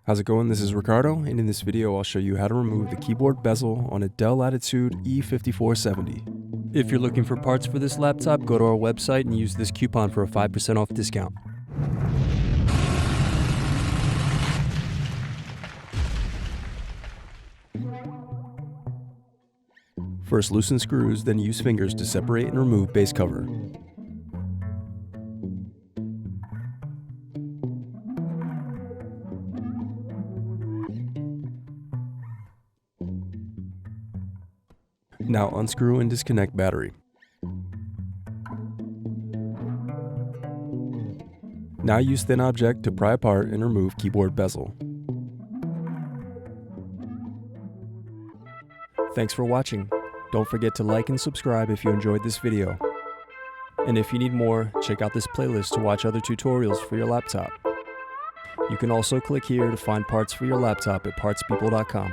How's it going? This is Ricardo, and in this video I'll show you how to remove the keyboard bezel on a Dell Latitude E5470. If you're looking for parts for this laptop, go to our website and use this coupon for a 5% off discount. First loosen screws, then use fingers to separate and remove base cover. Now unscrew and disconnect battery. Now use thin object to pry apart and remove keyboard bezel. Thanks for watching. Don't forget to like and subscribe if you enjoyed this video. And if you need more, check out this playlist to watch other tutorials for your laptop. You can also click here to find parts for your laptop at partspeople.com.